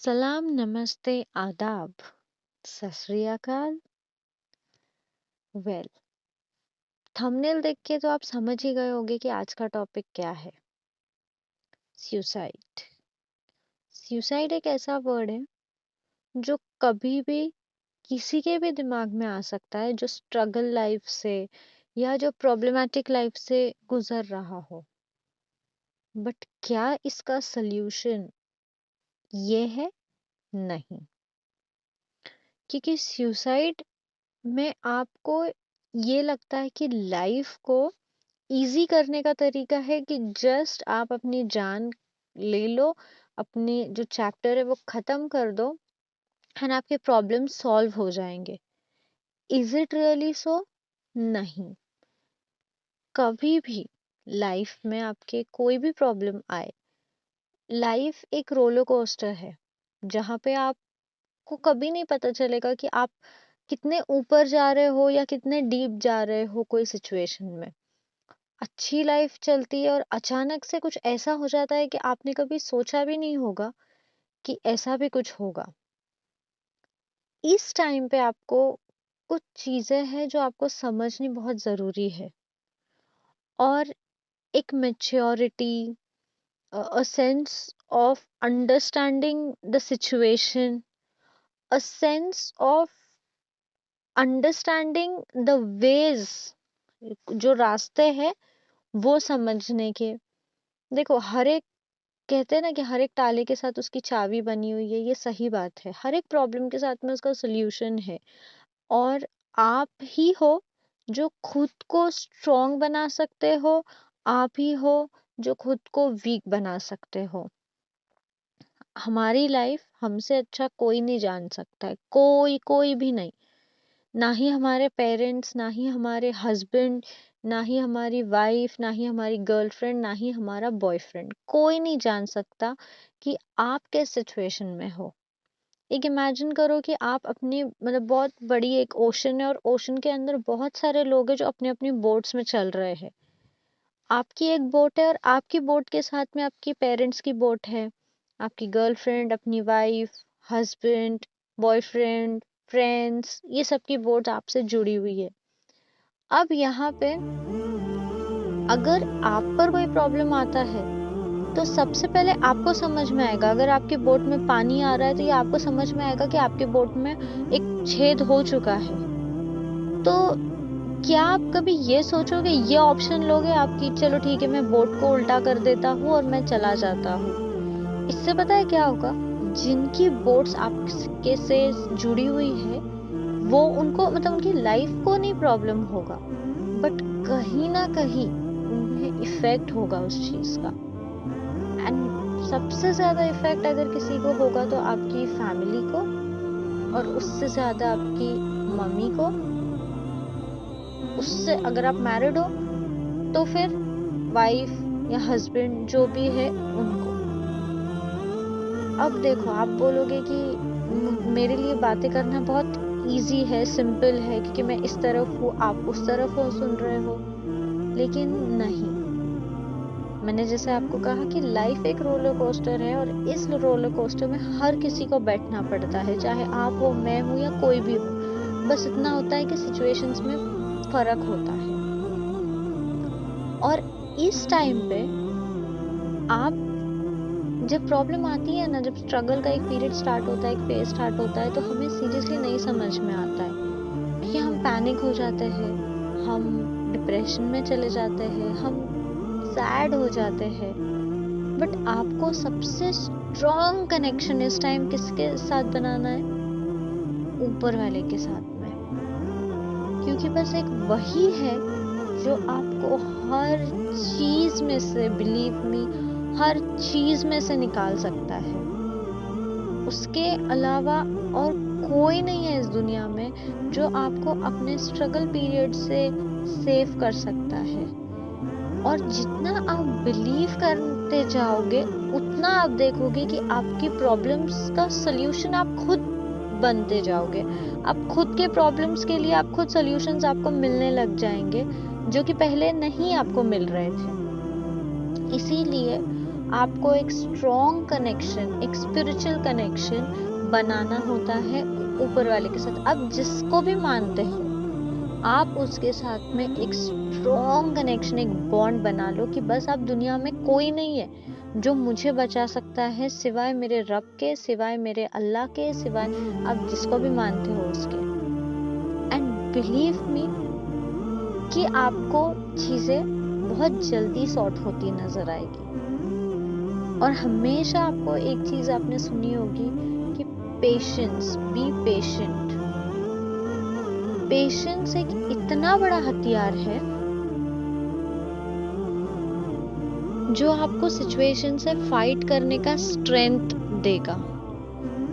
सलाम, नमस्ते, आदाब, सत श्री अकाल। वेल, थंबनेल देख के तो आप समझ ही गए होंगे कि आज का टॉपिक क्या है। सुसाइड। सुसाइड एक ऐसा वर्ड है जो कभी भी किसी के भी दिमाग में आ सकता है, जो स्ट्रगल लाइफ से या जो प्रॉब्लमेटिक लाइफ से गुजर रहा हो। बट क्या इसका सल्यूशन ये है? नहीं, क्योंकि सुसाइड में आपको ये लगता है कि लाइफ को इजी करने का तरीका है कि जस्ट आप अपनी जान ले लो, अपने जो चैप्टर है वो खत्म कर दो एंड आपके प्रॉब्लम सॉल्व हो जाएंगे। Is it really so? नहीं। कभी भी लाइफ में आपके कोई भी प्रॉब्लम आए, लाइफ एक रोलर कोस्टर है जहाँ पे आपको कभी नहीं पता चलेगा कि आप कितने ऊपर जा रहे हो या कितने डीप जा रहे हो कोई सिचुएशन में। अच्छी लाइफ चलती है और अचानक से कुछ ऐसा हो जाता है कि आपने कभी सोचा भी नहीं होगा कि ऐसा भी कुछ होगा। इस टाइम पे आपको कुछ चीजें हैं जो आपको समझनी बहुत जरूरी है, और एक maturity, a sense of understanding the situation, a sense of understanding the ways, जो रास्ते हैं वो समझने के। देखो, हर एक कहते हैं ना कि हर एक ताले के साथ उसकी चाबी बनी हुई है। ये सही बात है, हर एक प्रॉब्लम के साथ में उसका सोल्यूशन है। और आप ही हो जो खुद को स्ट्रॉन्ग बना सकते हो, आप ही हो जो खुद को वीक बना सकते हो। हमारी लाइफ हमसे अच्छा कोई नहीं जान सकता है, कोई कोई भी नहीं। ना ही हमारे पेरेंट्स, ना ही हमारे हस्बैंड, ना ही हमारी वाइफ, ना ही हमारी गर्लफ्रेंड, ना ही हमारा बॉयफ्रेंड। कोई नहीं जान सकता कि आप किस सिचुएशन में हो। एक इमेजिन करो कि आप अपनी बहुत बड़ी एक ओशन है और ओशन के अंदर बहुत सारे लोग हैं जो अपनी अपनी बोट्स में चल रहे हैं। आपकी एक बोट है और आपकी बोट के साथ में आपकी पेरेंट्स की बोट है, आपकी गर्लफ्रेंड, अपनी वाइफ, हस्बैंड, बॉयफ्रेंड, फ्रेंड्स, ये सब की बोट आपसे जुड़ी हुई है। अब यहाँ पे अगर आप पर कोई प्रॉब्लम आता है तो सबसे पहले आपको समझ में आएगा। अगर आपके बोट में पानी आ रहा है तो ये आपको समझ में आएगा कि आपके बोट में एक छेद हो चुका है। तो क्या आप कभी ये सोचोगे, ये ऑप्शन लोगे आपकी, चलो ठीक है मैं बोट को उल्टा कर देता हूँ और मैं चला जाता हूँ? इससे पता है क्या होगा? जिनकी बोट्स आपके से जुड़ी हुई है वो उनको उनकी लाइफ को नहीं प्रॉब्लम होगा, बट कहीं ना कहीं उन्हें इफेक्ट होगा उस चीज का। एंड सबसे ज्यादा इफेक्ट अगर किसी को होगा तो आपकी फैमिली को, और उससे ज्यादा आपकी मम्मी को। उससे अगर आप मैरिड हो तो फिर वाइफ या हस्बैंड जो भी है उनको। अब देखो, आप बोलोगे कि मेरे लिए बातें करना बहुत इजी है, सिंपल है, क्योंकि मैं इस तरफ हूँ, आप उस तरफ हो, सुन रहे हो। लेकिन नहीं, मैंने जैसे आपको कहा कि लाइफ एक रोलर कोस्टर है और इस रोलर कोस्टर में हर किसी को बैठना पड़ता है, चाहे आप हो, मैं हूं या कोई भी हो। बस इतना होता है कि सिचुएशंस में फर्क होता है। और इस टाइम पे आप, जब प्रॉब्लम आती है ना, जब स्ट्रगल का एक पीरियड स्टार्ट होता है, एक फेज स्टार्ट होता है, तो हमें सीरियसली नहीं समझ में आता है, क्योंकि हम पैनिक हो जाते हैं, हम डिप्रेशन में चले जाते हैं, हम सैड हो जाते हैं। बट आपको सबसे स्ट्रॉन्ग कनेक्शन इस टाइम किसके साथ बनाना है? ऊपर वाले के साथ में। क्योंकि बस एक वही है जो आपको हर चीज में से, बिलीव मी, हर चीज में से निकाल सकता है। उसके अलावा और कोई नहीं है इस दुनिया में जो आपको अपने स्ट्रगल पीरियड से सेव कर सकता है। और जितना आप बिलीव करते जाओगे उतना आप देखोगे कि आपकी प्रॉब्लम्स का सल्यूशन आप खुद बनते जाओगे। आप खुद के प्रॉब्लम्स के लिए आप खुद सल्यूशंस आपको मिलने लग जाएंगे, जो कि पहले नहीं आपको मिल रहे थे। इसीलिए आपको एक स्ट्रॉन्ग कनेक्शन, एक स्पिरिचुअल कनेक्शन बनाना होता है ऊपर वाले के साथ। आप जिसको भी मानते हो, आप उसके साथ में एक स्ट्रॉन्ग कनेक्शन, एक बॉन्ड बना लो कि बस आप दुनिया में कोई नहीं है जो मुझे बचा सकता है सिवाय मेरे रब के, सिवाय मेरे अल्लाह के, सिवाय आप जिसको भी मानते हो उसके। एंड बिलीव मी कि आपको चीजें बहुत जल्दी सॉर्ट होती नजर आएगी। और हमेशा आपको एक चीज आपने सुनी होगी कि पेशेंस, बी पेशेंट। पेशेंस एक इतना बड़ा हथियार है जो आपको सिचुएशन से फाइट करने का स्ट्रेंथ देगा।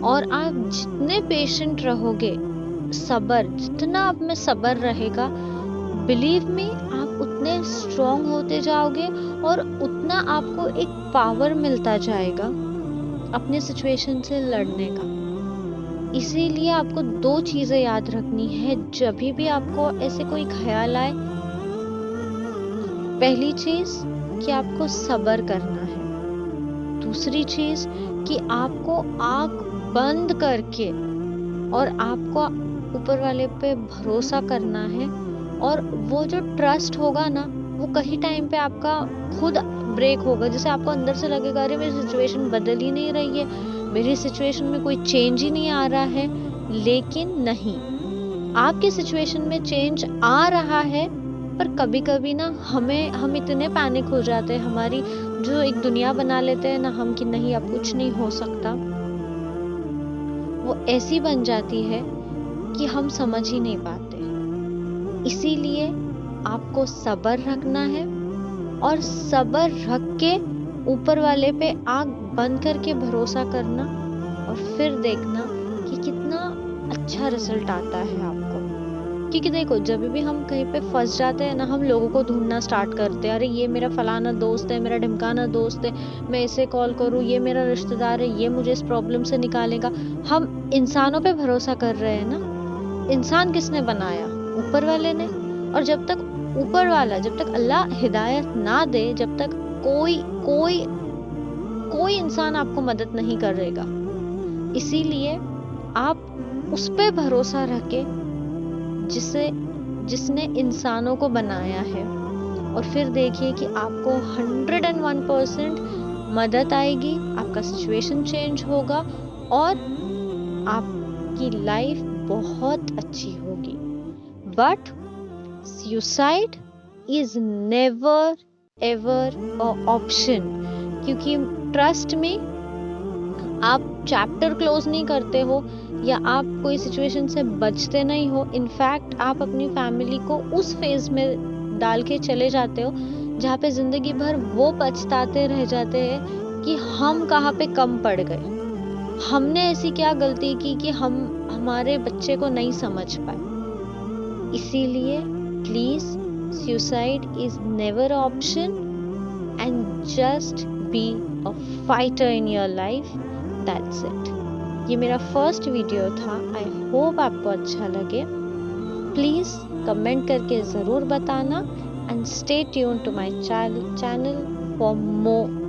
और आप जितने पेशेंट रहोगे, सब्र, जितना आप में सब्र रहेगा, बिलीव मी, आप उतने स्ट्रॉन्ग होते जाओगे और उतना आपको एक पावर मिलता जाएगा अपने सिचुएशन से लड़ने का। इसीलिए आपको 2 चीजें याद रखनी है जब भी आपको ऐसे कोई ख्याल आए। पहली चीज कि आपको सब्र करना है। दूसरी चीज कि आपको आंख बंद करके और आपको ऊपर वाले पे भरोसा करना है। और वो जो ट्रस्ट होगा ना, वो कहीं टाइम पे आपका खुद ब्रेक होगा। जैसे आपको अंदर से लगेगा अरे मेरी सिचुएशन बदल ही नहीं रही है, मेरी सिचुएशन में कोई चेंज ही नहीं आ रहा है। लेकिन नहीं, आपकी सिचुएशन में चेंज आ रहा है, पर कभी कभी ना हम इतने पैनिक हो जाते हैं, हमारी जो एक दुनिया बना लेते हैं ना हम कि नहीं अब कुछ नहीं हो सकता, वो ऐसी बन जाती है कि हम समझ ही नहीं पाते। इसीलिए आपको सब्र रखना है और सब्र रख के ऊपर वाले पे आंख बंद करके भरोसा करना और फिर देखना कि कितना अच्छा रिजल्ट आता है आपको। क्योंकि देखो, जब भी हम कहीं पे फंस जाते हैं ना, हम लोगों को ढूंढना स्टार्ट करते हैं। अरे ये मेरा फलाना दोस्त है, मेरा ढिमकाना दोस्त है, मैं इसे कॉल करूँ, ये मेरा रिश्तेदार है, ये मुझे इस प्रॉब्लम से निकालेगा। हम इंसानों पे भरोसा कर रहे हैं ना। इंसान किसने बनाया? ऊपर वाले ने। और जब तक ऊपर वाला, जब तक अल्लाह हिदायत ना दे, जब तक कोई कोई कोई इंसान आपको मदद नहीं करेगा। इसीलिए आप उस पे भरोसा रखे जिसने इंसानों को बनाया है। और फिर देखिए कि आपको 101% मदद आएगी, आपका सिचुएशन चेंज होगा और आपकी लाइफ बहुत अच्छी होगी। But suicide is never ever option. क्योंकि ट्रस्ट में आप चैप्टर क्लोज नहीं करते हो या आप कोई सिचुएशन से बचते नहीं हो। इनफैक्ट आप अपनी फैमिली को उस फेज में डाल के चले जाते हो जहाँ पे जिंदगी भर वो पछताते रह जाते हैं कि हम कहाँ पे कम पड़ गए, हमने ऐसी क्या गलती की कि हम हमारे बच्चे को नहीं समझ पाए। इसीलिए please, suicide is never option and just be a fighter in your life. That's it. ये मेरा फर्स्ट वीडियो था। आई होप आपको अच्छा लगे। प्लीज कमेंट करके जरूर बताना and stay tune to my channel for more